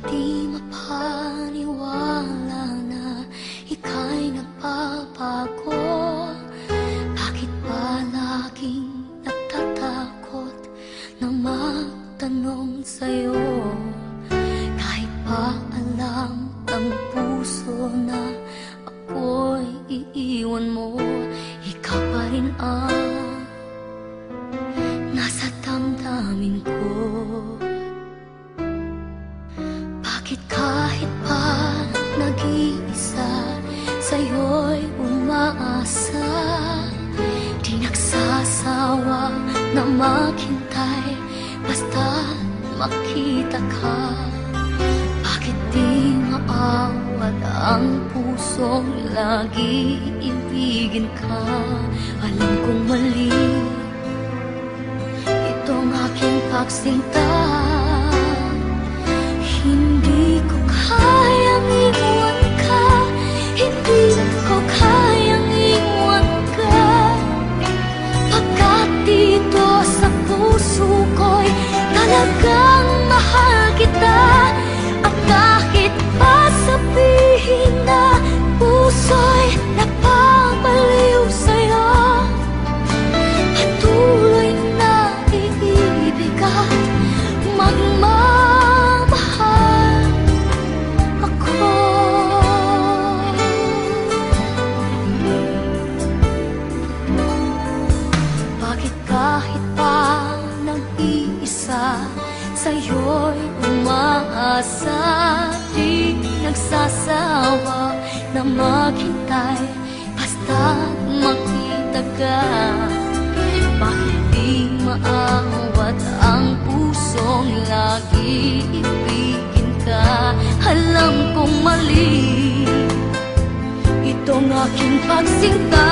di mapaniwala na ika'y nagbabago? Bakit ba laging natatakot na magtanong sa'yo? Kahit pa alam ng puso na ako'y iiwan mo, ikaw pa rin ang nasa damdamin ko. Bakit kahit pa nag-iisa, sa'yo'y umaasa, di nagsasawa na maghintay basta makita ka? Bakit di maawat ang pusong lagi ibigin ka? Alam kong mali itong aking pagsinta. Hindi ko kayang iwan ka, hindi ko kayang iwan ka, pagkat dito sa puso ko'y talagang mahal kita. At kahit pa sabihin na puso'y napapaliw sa'yo, patuloy na iibig at magmamahal ako. Bakit kahit pa nag-iisa, sa'yo'y umaasa, di nagsasawa na maghintay basta makita ka? Bakit di maawat ang pusong lagi ibigin ka? Alam kong mali itong aking pagsinta.